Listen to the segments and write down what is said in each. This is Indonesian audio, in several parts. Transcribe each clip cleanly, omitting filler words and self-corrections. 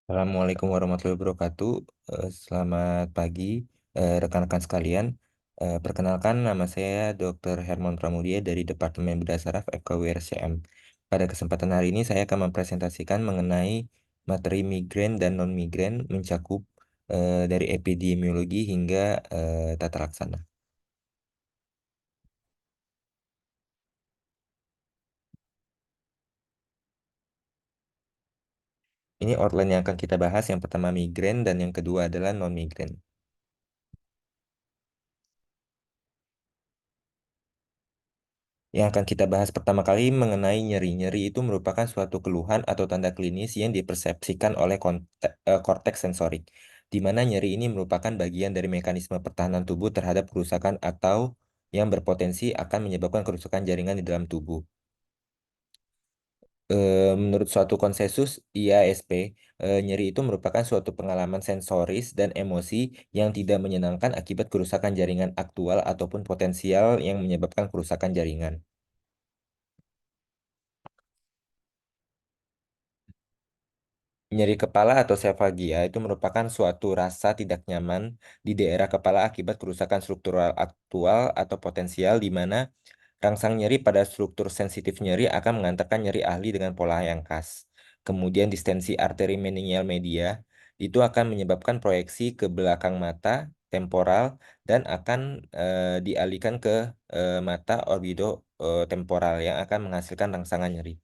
Assalamualaikum warahmatullahi wabarakatuh. Selamat pagi, rekan-rekan sekalian. Perkenalkan, nama saya Dr. Hermon Pramudia dari Departemen Bedah Saraf FKUI RCM. Pada kesempatan hari ini, saya akan mempresentasikan mengenai materi migrain dan non-migrain mencakup dari epidemiologi hingga tata laksana. Ini outline yang akan kita bahas. Yang pertama migrain dan yang kedua adalah non-migrain. Yang akan kita bahas pertama kali mengenai nyeri. Nyeri itu merupakan suatu keluhan atau tanda klinis yang dipersepsikan oleh korteks sensorik, di mana nyeri ini merupakan bagian dari mekanisme pertahanan tubuh terhadap kerusakan atau yang berpotensi akan menyebabkan kerusakan jaringan di dalam tubuh. Menurut suatu konsensus IASP, nyeri itu merupakan suatu pengalaman sensoris dan emosi yang tidak menyenangkan akibat kerusakan jaringan aktual ataupun potensial yang menyebabkan kerusakan jaringan. Nyeri kepala atau selvalgia itu merupakan suatu rasa tidak nyaman di daerah kepala akibat kerusakan struktural aktual atau potensial di mana rangsang nyeri pada struktur sensitif nyeri akan mengantarkan nyeri ahli dengan pola yang khas. Kemudian distensi arteri meningeal media itu akan menyebabkan proyeksi ke belakang mata, temporal, dan akan dialihkan ke mata orbido temporal yang akan menghasilkan rangsangan nyeri.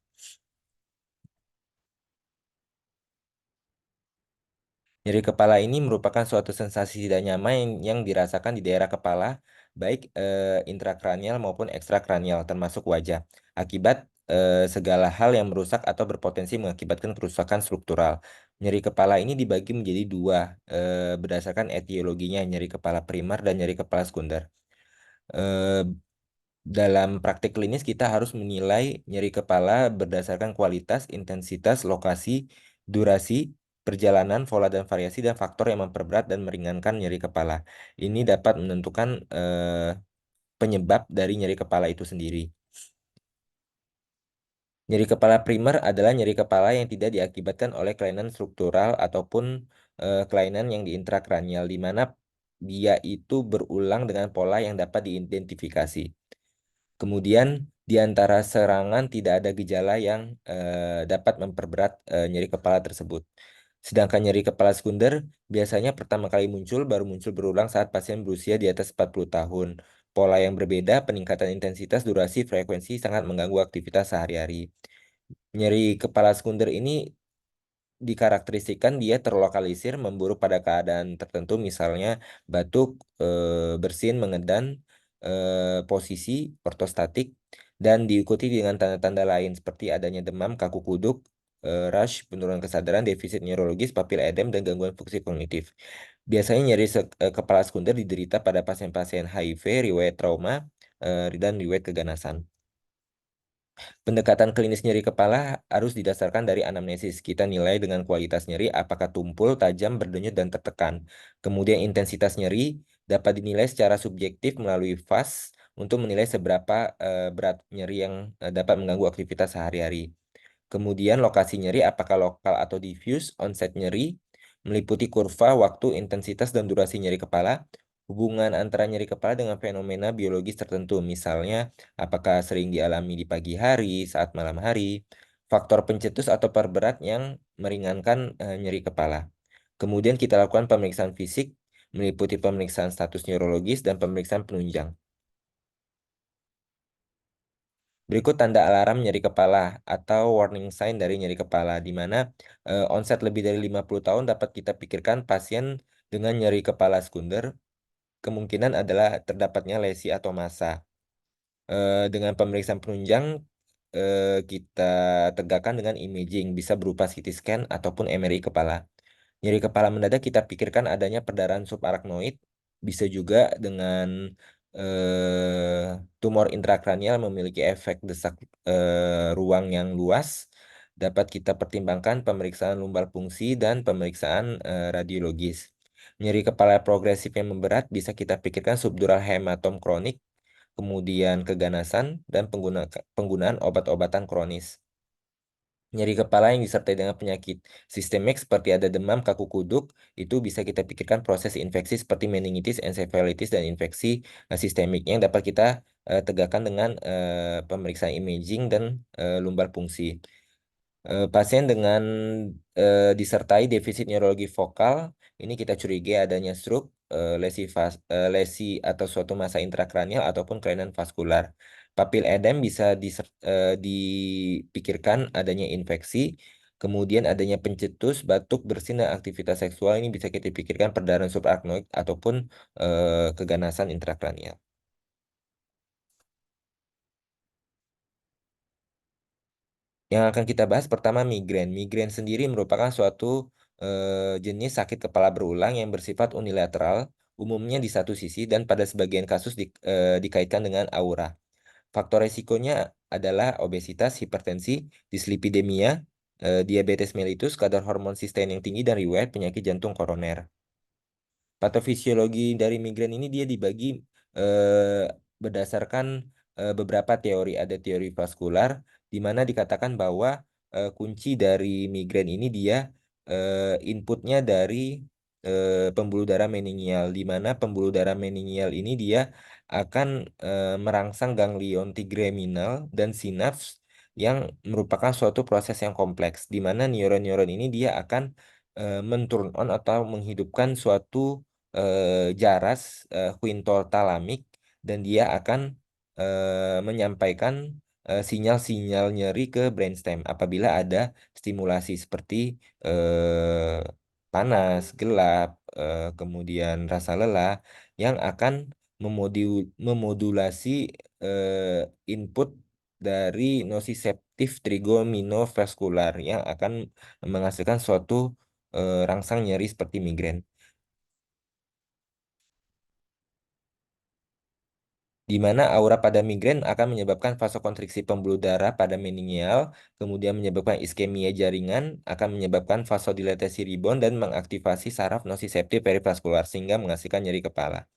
Nyeri kepala ini merupakan suatu sensasi tidak nyaman yang dirasakan di daerah kepala, baik intrakranial maupun ekstrakranial, termasuk wajah, akibat segala hal yang merusak atau berpotensi mengakibatkan kerusakan struktural. Nyeri kepala ini dibagi menjadi dua berdasarkan etiologinya, nyeri kepala primer dan nyeri kepala sekunder. Eh, Dalam praktik klinis kita harus menilai nyeri kepala berdasarkan kualitas, intensitas, lokasi, durasi, perjalanan, pola dan variasi dan faktor yang memperberat dan meringankan nyeri kepala. Ini dapat menentukan penyebab dari nyeri kepala itu sendiri. Nyeri kepala primer adalah nyeri kepala yang tidak diakibatkan oleh kelainan struktural ataupun kelainan yang di intrakranial, di mana dia itu berulang dengan pola yang dapat diidentifikasi. Kemudian di antara serangan tidak ada gejala yang dapat memperberat nyeri kepala tersebut. Sedangkan nyeri kepala sekunder biasanya pertama kali muncul baru muncul berulang saat pasien berusia di atas 40 tahun. Pola yang berbeda, peningkatan intensitas, durasi, frekuensi sangat mengganggu aktivitas sehari-hari. Nyeri kepala sekunder ini dikarakteristikan dia terlokalisir memburuk pada keadaan tertentu, misalnya batuk, bersin, mengedan, posisi ortostatik, dan diikuti dengan tanda-tanda lain seperti adanya demam, kaku kuduk, rash, penurunan kesadaran, defisit neurologis, papil edem, dan gangguan fungsi kognitif. Biasanya nyeri kepala sekunder diderita pada pasien-pasien HIV, riwayat trauma, dan riwayat keganasan. Pendekatan klinis nyeri kepala harus didasarkan dari anamnesis. Kita nilai dengan kualitas nyeri, apakah tumpul, tajam, berdenyut, dan tertekan. Kemudian intensitas nyeri dapat dinilai secara subjektif melalui VAS untuk menilai seberapa berat nyeri yang dapat mengganggu aktivitas sehari-hari. Kemudian lokasi nyeri, apakah lokal atau diffuse, onset nyeri, meliputi kurva, waktu, intensitas, dan durasi nyeri kepala, hubungan antara nyeri kepala dengan fenomena biologis tertentu, misalnya apakah sering dialami di pagi hari, saat malam hari, faktor pencetus atau perberat yang meringankan nyeri kepala. Kemudian kita lakukan pemeriksaan fisik, meliputi pemeriksaan status neurologis dan pemeriksaan penunjang. Berikut tanda alarm nyeri kepala atau warning sign dari nyeri kepala, di mana onset lebih dari 50 tahun dapat kita pikirkan pasien dengan nyeri kepala sekunder, kemungkinan adalah terdapatnya lesi atau massa. Dengan pemeriksaan penunjang, kita tegakkan dengan imaging, bisa berupa CT scan ataupun MRI kepala. Nyeri kepala mendadak kita pikirkan adanya perdarahan subarachnoid, bisa juga dengan tumor intrakranial memiliki efek desak ruang yang luas. Dapat kita pertimbangkan pemeriksaan lumbar fungsi dan pemeriksaan radiologis. Nyeri kepala progresif yang memberat bisa kita pikirkan subdural hematom kronik, kemudian keganasan, dan penggunaan obat-obatan kronis. Nyeri kepala yang disertai dengan penyakit sistemik seperti ada demam, kaku kuduk, itu bisa kita pikirkan proses infeksi seperti meningitis, encephalitis, dan infeksi sistemik yang dapat kita tegakkan dengan pemeriksaan imaging dan lumbar fungsi. Pasien dengan disertai defisit neurologi vokal, ini kita curigai adanya stroke, lesi atau suatu massa intrakranial ataupun kelainan vaskular. Papil edem bisa dipikirkan adanya infeksi, kemudian adanya pencetus, batuk, bersin, dan aktivitas seksual ini bisa kita pikirkan perdarahan subarachnoid ataupun keganasan intrakranial. Yang akan kita bahas pertama migrain. Migrain sendiri merupakan suatu jenis sakit kepala berulang yang bersifat unilateral, umumnya di satu sisi dan pada sebagian kasus dikaitkan dengan aura. Faktor resikonya adalah obesitas, hipertensi, dislipidemia, diabetes mellitus, kadar hormon sistein yang tinggi, dan riwayat penyakit jantung koroner. Patofisiologi dari migrain ini dia dibagi eh, berdasarkan beberapa teori. Ada teori vaskular, di mana dikatakan bahwa kunci dari migrain ini dia inputnya dari pembuluh darah meningial, di mana pembuluh darah meningial ini dia akan merangsang ganglion trigeminal dan sinaps yang merupakan suatu proses yang kompleks, di mana neuron-neuron ini dia akan men-turn on atau menghidupkan suatu jaras quintol talamik dan dia akan menyampaikan sinyal-sinyal nyeri ke brainstem apabila ada stimulasi seperti eh, panas, gelap, kemudian rasa lelah yang akan memodulasi input dari nociceptif trigominovaskular yang akan menghasilkan suatu rangsang nyeri seperti migrain. Di mana aura pada migrain akan menyebabkan vasokonstriksi pembuluh darah pada meningial, kemudian menyebabkan iskemia jaringan, akan menyebabkan vasodilatasi rebound dan mengaktifasi saraf nociceptif perivaskular sehingga menghasilkan nyeri kepala.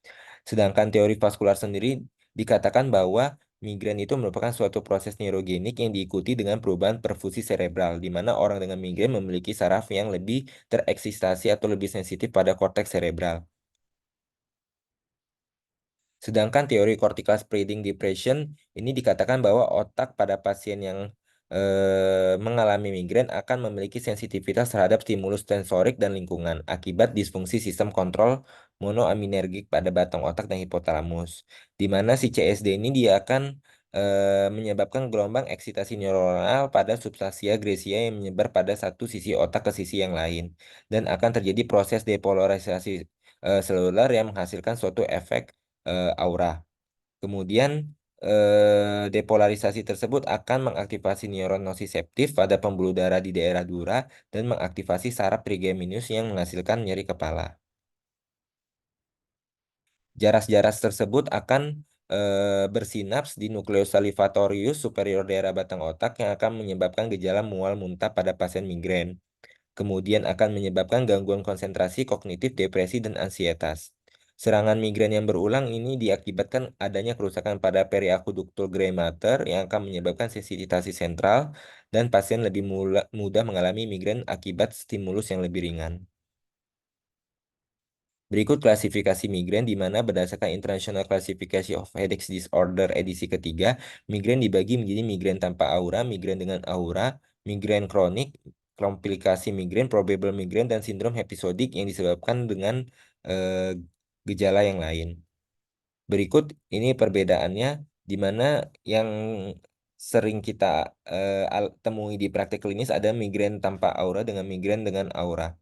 Sedangkan teori vaskular sendiri dikatakan bahwa migrain itu merupakan suatu proses neurogenik yang diikuti dengan perubahan perfusi cerebral, di mana orang dengan migrain memiliki saraf yang lebih tereksitasi atau lebih sensitif pada korteks cerebral. Sedangkan teori cortical spreading depression ini dikatakan bahwa otak pada pasien yang mengalami migrain akan memiliki sensitivitas terhadap stimulus sensorik dan lingkungan akibat disfungsi sistem kontrol monoaminergik pada batang otak dan hipotalamus. Di mana si CSD ini dia akan menyebabkan gelombang eksitasi neuronal pada substansia grecia yang menyebar pada satu sisi otak ke sisi yang lain. Dan akan terjadi proses depolarisasi seluler yang menghasilkan suatu efek aura. Kemudian depolarisasi tersebut akan mengaktifasi neuron nociceptif pada pembuluh darah di daerah dura dan mengaktifasi saraf trigeminus yang menghasilkan nyeri kepala. Jaras-jaras tersebut akan bersinaps di nukleus salivatorius superior daerah batang otak yang akan menyebabkan gejala mual muntah pada pasien migrain. Kemudian akan menyebabkan gangguan konsentrasi, kognitif, depresi, dan ansietas. Serangan migrain yang berulang ini diakibatkan adanya kerusakan pada periaqueductal gray matter yang akan menyebabkan sensititasi sentral dan pasien lebih mudah mengalami migrain akibat stimulus yang lebih ringan. Berikut klasifikasi migrain di mana berdasarkan International Classification of Headache Disorder edisi ketiga, migrain dibagi menjadi migrain tanpa aura, migrain dengan aura, migrain kronik, komplikasi migrain, probable migrain, dan sindrom episodik yang disebabkan dengan eh, gejala yang lain. Berikut ini perbedaannya di mana yang sering kita temui di praktek klinis ada migrain tanpa aura dengan migrain dengan aura.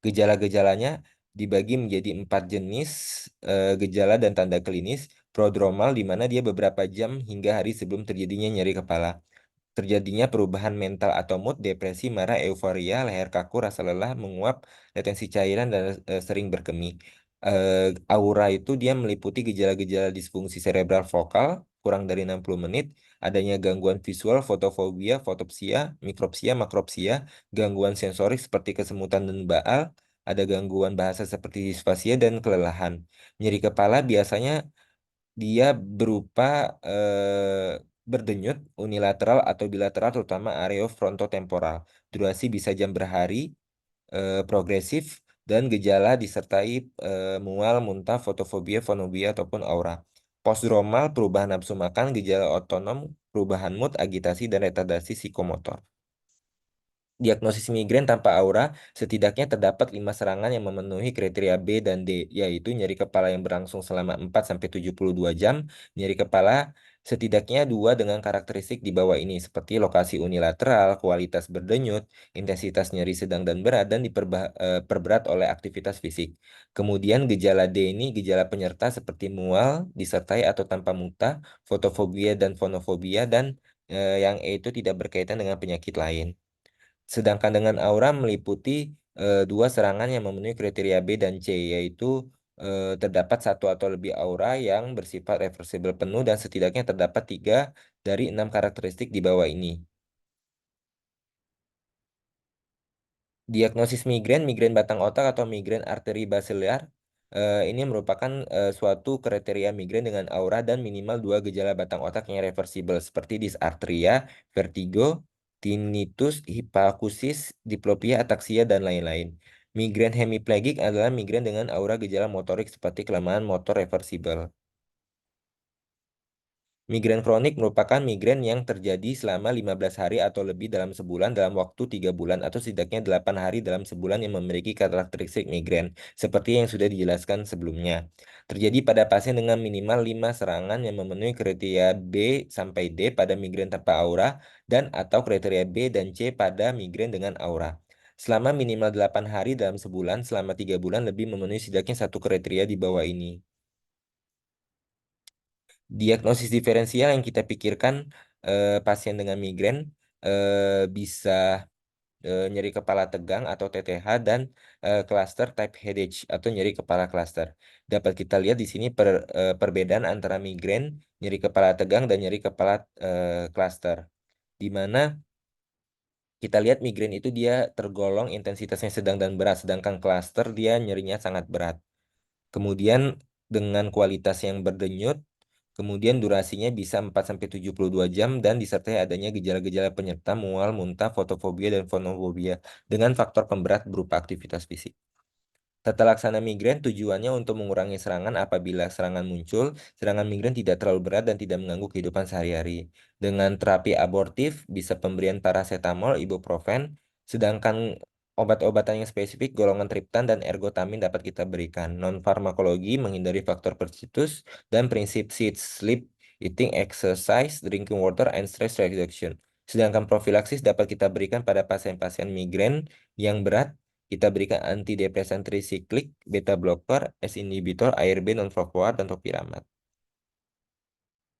Gejala-gejalanya dibagi menjadi 4 jenis gejala dan tanda klinis. Prodromal di mana dia beberapa jam hingga hari sebelum terjadinya nyeri kepala. Terjadinya perubahan mental atau mood, depresi, marah, euforia, leher kaku, rasa lelah, menguap, retensi cairan, dan sering berkemih. Aura itu dia meliputi gejala-gejala disfungsi cerebral vokal kurang dari 60 menit, adanya gangguan visual, fotofobia, fotopsia, mikropsia, makropsia, gangguan sensorik seperti kesemutan dan baal, ada gangguan bahasa seperti disfasia dan kelelahan. Nyeri kepala biasanya dia berupa berdenyut, unilateral atau bilateral terutama area frontotemporal. Durasi bisa jam berhari, progresif, dan gejala disertai mual, muntah, fotofobia, fonobia, ataupun aura. Postdromal, perubahan nafsu makan, gejala otonom, perubahan mood, agitasi, dan retardasi psikomotor. Diagnosis migrain tanpa aura, setidaknya terdapat 5 serangan yang memenuhi kriteria B dan D, yaitu nyeri kepala yang berlangsung selama 4-72 jam, nyeri kepala setidaknya 2 dengan karakteristik di bawah ini, seperti lokasi unilateral, kualitas berdenyut, intensitas nyeri sedang dan berat, dan diperberat oleh aktivitas fisik. Kemudian gejala D ini gejala penyerta seperti mual, disertai atau tanpa muntah, fotofobia dan fonofobia, dan yang E itu tidak berkaitan dengan penyakit lain. Sedangkan dengan aura meliputi dua serangan yang memenuhi kriteria B dan C, yaitu terdapat satu atau lebih aura yang bersifat reversibel penuh dan setidaknya terdapat 3 dari 6 karakteristik di bawah ini. Diagnosis migrain, migrain batang otak atau migrain arteri basilar, ini merupakan suatu kriteria migrain dengan aura dan minimal 2 gejala batang otak yang reversibel seperti dysarthria, vertigo, tinnitus, hipakusis, diplopia, ataksia, dan lain-lain. Migrain hemiplegik adalah migrain dengan aura gejala motorik seperti kelemahan motor reversibel. Migrain kronik merupakan migrain yang terjadi selama 15 hari atau lebih dalam sebulan dalam waktu 3 bulan atau setidaknya 8 hari dalam sebulan yang memiliki karakteristik migrain, seperti yang sudah dijelaskan sebelumnya. Terjadi pada pasien dengan minimal 5 serangan yang memenuhi kriteria B sampai D pada migrain tanpa aura dan atau kriteria B dan C pada migrain dengan aura. Selama minimal 8 hari dalam sebulan, selama 3 bulan lebih memenuhi setidaknya satu kriteria di bawah ini. Diagnosis diferensial yang kita pikirkan pasien dengan migrain bisa nyeri kepala tegang atau TTH dan cluster type headache atau nyeri kepala cluster. Dapat kita lihat di sini perbedaan antara migrain, nyeri kepala tegang dan nyeri kepala cluster. Di mana kita lihat migrain itu dia tergolong intensitasnya sedang dan berat, sedangkan cluster dia nyerinya sangat berat. Kemudian dengan kualitas yang berdenyut, kemudian durasinya bisa 4-72 jam dan disertai adanya gejala-gejala penyerta mual, muntah, fotofobia, dan fonofobia dengan faktor pemberat berupa aktivitas fisik. Tata laksana migrain tujuannya untuk mengurangi serangan apabila serangan muncul. Serangan migrain tidak terlalu berat dan tidak mengganggu kehidupan sehari-hari. Dengan terapi abortif, bisa pemberian paracetamol, ibuprofen, sedangkan obat-obatan yang spesifik, golongan triptan dan ergotamin dapat kita berikan. Non-farmakologi menghindari faktor pencetus dan prinsip sit, sleep, eating, exercise, drinking water, and stress reduction. Sedangkan profilaksis dapat kita berikan pada pasien-pasien migrain yang berat. Kita berikan antidepresan trisiklik, beta blocker, S inhibitor, ARB, non-valproat, dan topiramate.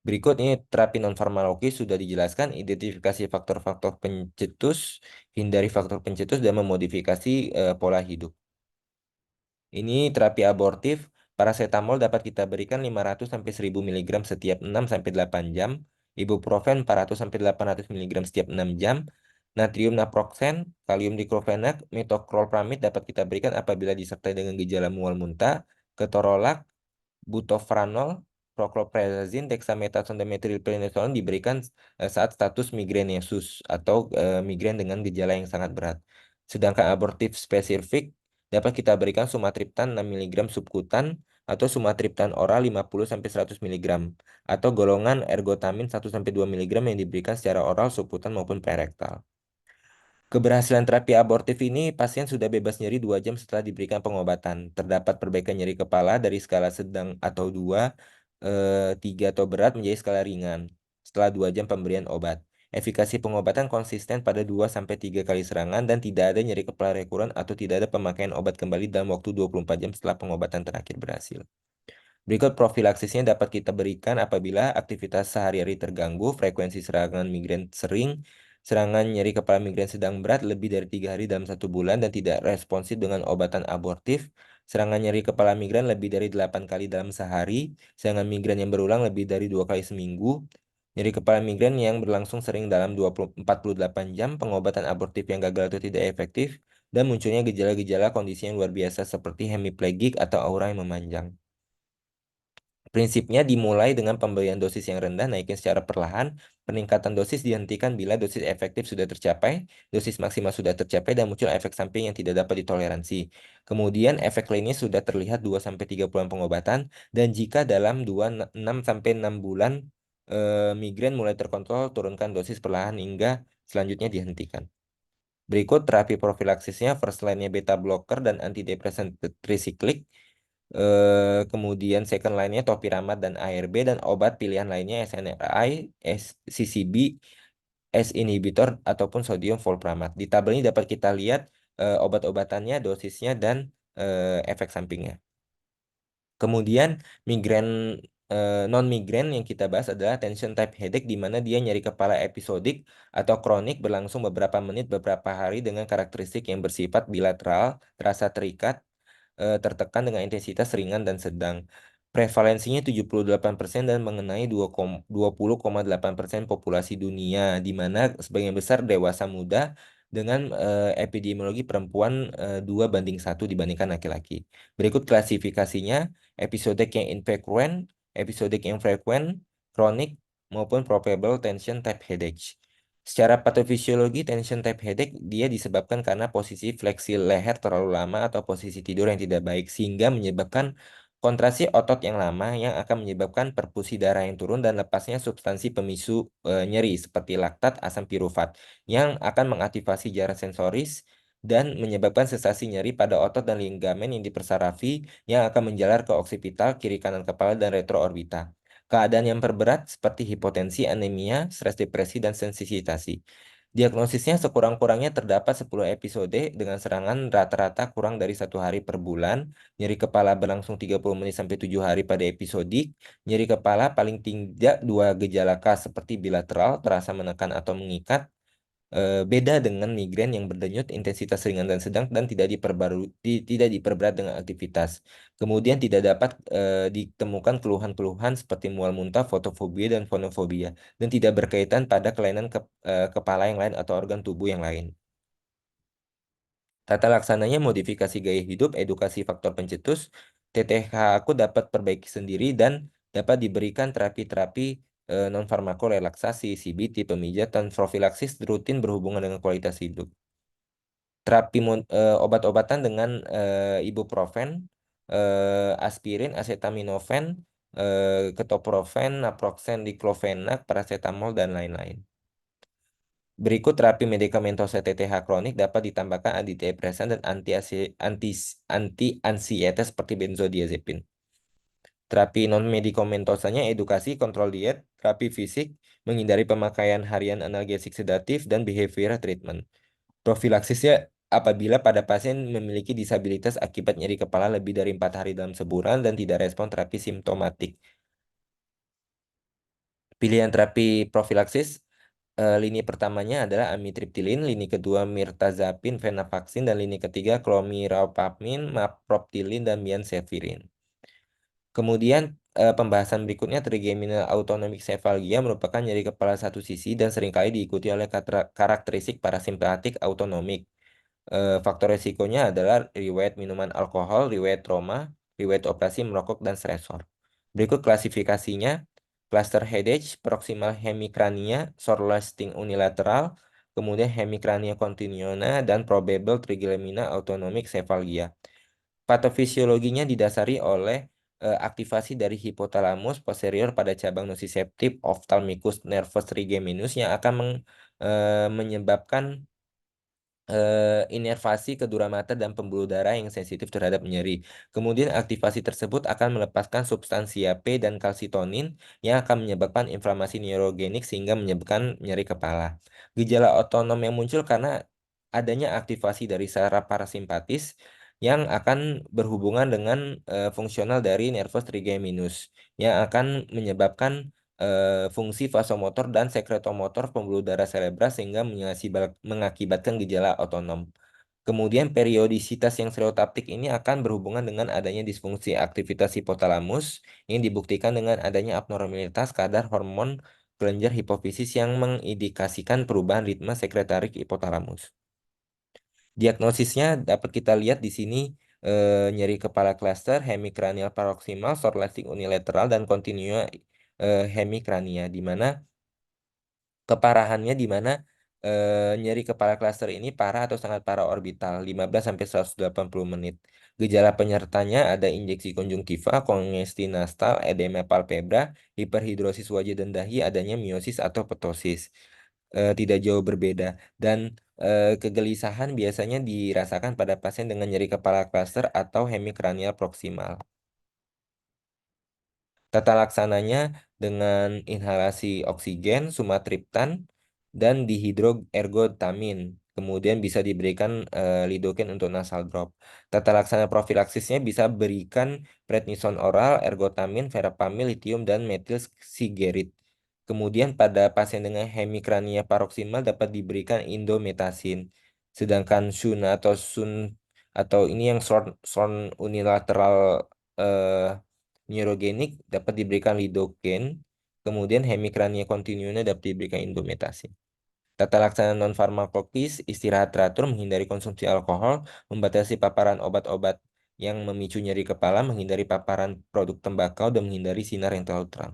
Berikut ini terapi non-farmakologis sudah dijelaskan, identifikasi faktor-faktor pencetus, hindari faktor pencetus, dan memodifikasi pola hidup. Ini terapi abortif, paracetamol dapat kita berikan 500-1000 mg setiap 6-8 jam, ibuprofen 400-800 mg setiap 6 jam, natrium naproxen, kalium diklofenak, metoclopramid dapat kita berikan apabila disertai dengan gejala mual muntah, ketorolak, butorphanol, prochlorperazine, dexamethasone, dan methylprednisolone diberikan saat status migrainesus atau migrain dengan gejala yang sangat berat. Sedangkan abortif spesifik dapat kita berikan sumatriptan 6 mg subkutan atau sumatriptan oral 50-100 mg atau golongan ergotamin 1-2 mg yang diberikan secara oral, subkutan maupun perektal. Keberhasilan terapi abortif ini, pasien sudah bebas nyeri 2 jam setelah diberikan pengobatan. Terdapat perbaikan nyeri kepala dari skala sedang atau 2, 3 atau berat menjadi skala ringan setelah 2 jam pemberian obat. Efikasi pengobatan konsisten pada 2-3 kali serangan dan tidak ada nyeri kepala rekuren atau tidak ada pemakaian obat kembali dalam waktu 24 jam setelah pengobatan terakhir berhasil. Berikut profilaksisnya dapat kita berikan apabila aktivitas sehari-hari terganggu, frekuensi serangan migrain sering, serangan nyeri kepala migrain sedang berat lebih dari 3 hari dalam 1 bulan dan tidak responsif dengan obatan abortif, serangan nyeri kepala migrain lebih dari 8 kali dalam sehari, serangan migrain yang berulang lebih dari 2 kali seminggu, nyeri kepala migrain yang berlangsung sering dalam 48 jam, pengobatan abortif yang gagal atau tidak efektif, dan munculnya gejala-gejala kondisi yang luar biasa seperti hemiplegik atau aura yang memanjang. Prinsipnya dimulai dengan pemberian dosis yang rendah, naikin secara perlahan. Peningkatan dosis dihentikan bila dosis efektif sudah tercapai, dosis maksimal sudah tercapai, dan muncul efek samping yang tidak dapat ditoleransi. Kemudian efek klinis sudah terlihat 2-3 bulan pengobatan, dan jika dalam 6-6 bulan migrain mulai terkontrol, turunkan dosis perlahan hingga selanjutnya dihentikan. Berikut terapi profilaksisnya, first line-nya beta blocker dan antidepresan trisiklik. Kemudian second line-nya topiramate dan ARB, dan obat pilihan lainnya SNRI, CCB, S inhibitor ataupun sodium valproate. Di tabel ini dapat kita lihat obat-obatannya, dosisnya, dan efek sampingnya. Kemudian migrain non migrain yang kita bahas adalah tension type headache, di mana dia nyeri kepala episodik atau kronik berlangsung beberapa menit beberapa hari dengan karakteristik yang bersifat bilateral, terasa terikat, tertekan dengan intensitas ringan dan sedang. Prevalensinya 78% dan mengenai 20,8% populasi dunia, di mana sebagian besar dewasa muda dengan epidemiologi perempuan 2:1 dibandingkan laki-laki. Berikut klasifikasinya, episodik yang infrequent, episodik yang frequent, kronik, maupun probable tension type headache. Secara patofisiologi, tension type headache dia disebabkan karena posisi fleksi leher terlalu lama atau posisi tidur yang tidak baik, sehingga menyebabkan kontraksi otot yang lama yang akan menyebabkan perfusi darah yang turun dan lepasnya substansi pemicu nyeri seperti laktat asam pirufat yang akan mengaktifasi jarak sensoris dan menyebabkan sensasi nyeri pada otot dan ligamen yang dipersarafi yang akan menjalar ke oksipital, kiri kanan kepala, dan retroorbita. Keadaan yang perberat seperti hipotensi, anemia, stres depresi, dan sensitasi. Diagnosisnya sekurang-kurangnya terdapat 10 episode dengan serangan rata-rata kurang dari 1 hari per bulan, nyeri kepala berlangsung 30 menit sampai 7 hari pada episodik, nyeri kepala paling tidak 2 gejala khas seperti bilateral, terasa menekan atau mengikat, beda dengan migrain yang berdenyut, intensitas ringan dan sedang, dan tidak diperberat dengan aktivitas. Kemudian tidak dapat ditemukan keluhan-keluhan seperti mual muntah, fotofobia, dan fonofobia, dan tidak berkaitan pada kelainan kepala yang lain atau organ tubuh yang lain. Tata laksananya modifikasi gaya hidup, edukasi faktor pencetus, TTH aku dapat perbaiki sendiri dan dapat diberikan terapi-terapi non-farmako relaksasi, CBT, pemijatan, profilaksis rutin berhubungan dengan kualitas hidup. Terapi obat-obatan dengan ibuprofen, aspirin, acetaminophen, ketoprofen, naproxen, diclofenac, paracetamol, dan lain-lain. Berikut terapi medikamentosa TTH kronik dapat ditambahkan antidepresan dan anti-ansietas seperti benzodiazepin. Terapi non-medikamentosanya edukasi, kontrol diet, terapi fisik, menghindari pemakaian harian analgesik sedatif, dan behavioral treatment. Profilaksisnya apabila pada pasien memiliki disabilitas akibat nyeri kepala lebih dari 4 hari dalam sebulan dan tidak respon terapi simptomatik. Pilihan terapi profilaksis, lini pertamanya adalah amitriptilin, lini kedua mirtazapin, venlafaxine, dan lini ketiga clomirapamine, maproptilin, dan biansefirin. Kemudian pembahasan berikutnya, trigeminal autonomic cephalgia merupakan nyeri kepala satu sisi dan seringkali diikuti oleh karakteristik parasimpatik autonomik. Faktor resikonya adalah riwayat minuman alkohol, riwayat trauma, riwayat operasi merokok, dan stresor. Berikut klasifikasinya, cluster headache, proximal hemicrania, short lasting unilateral, kemudian hemicrania continuana, dan probable trigeminal autonomic cephalgia. Patofisiologinya didasari oleh aktivasi dari hipotalamus posterior pada cabang nociceptive ophthalmicus nervus trigeminus yang akan menyebabkan inervasi ke dura mata dan pembuluh darah yang sensitif terhadap nyeri. Kemudian aktivasi tersebut akan melepaskan substansia P dan kalsitonin yang akan menyebabkan inflamasi neurogenik sehingga menyebabkan nyeri kepala. Gejala otonom yang muncul karena adanya aktivasi dari saraf parasimpatis yang akan berhubungan dengan fungsional dari nervus trigeminus yang akan menyebabkan fungsi vasomotor dan sekretomotor pembuluh darah cerebral sehingga mengakibatkan gejala otonom. Kemudian periodisitas yang stereotipik ini akan berhubungan dengan adanya disfungsi aktivitas hipotalamus yang dibuktikan dengan adanya abnormalitas kadar hormon kelenjar hipofisis yang mengindikasikan perubahan ritme sekretarik hipotalamus. Diagnosisnya dapat kita lihat di sini nyeri kepala cluster, hemikranial paroksimal, short lasting unilateral, dan continua hemikrania, di mana keparahannya di mana nyeri kepala klaster ini parah atau sangat parah orbital 15 sampai 180 menit. Gejala penyertanya ada injeksi konjungtiva, kongesti nasal, edema palpebra, hiperhidrosis wajah dan dahi, adanya miosis atau ptosis. Tidak jauh berbeda dan kegelisahan biasanya dirasakan pada pasien dengan nyeri kepala klaster atau hemikranial proksimal. Tata laksananya dengan inhalasi oksigen, sumatriptan, dan dihidroergotamin. Kemudian bisa diberikan lidocaine untuk nasal drop. Tata laksana profilaksisnya bisa berikan prednison oral, ergotamin, verapamil, litium, dan metil sigerit. Kemudian pada pasien dengan hemikrania paroksimal dapat diberikan indometasin. Sedangkan SUN atau ini yang short unilateral eh, neurogenik dapat diberikan lidocaine, kemudian hemikrania kontinunya dapat diberikan indometasin. Tata laksana non-farmakologis, istirahat teratur, menghindari konsumsi alkohol, membatasi paparan obat-obat yang memicu nyeri kepala, menghindari paparan produk tembakau, dan menghindari sinar yang terlalu terang.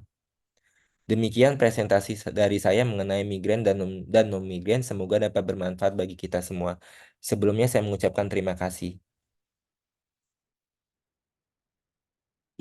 Demikian presentasi dari saya mengenai migrain dan non-migrain. Semoga dapat bermanfaat bagi kita semua. Sebelumnya saya mengucapkan terima kasih.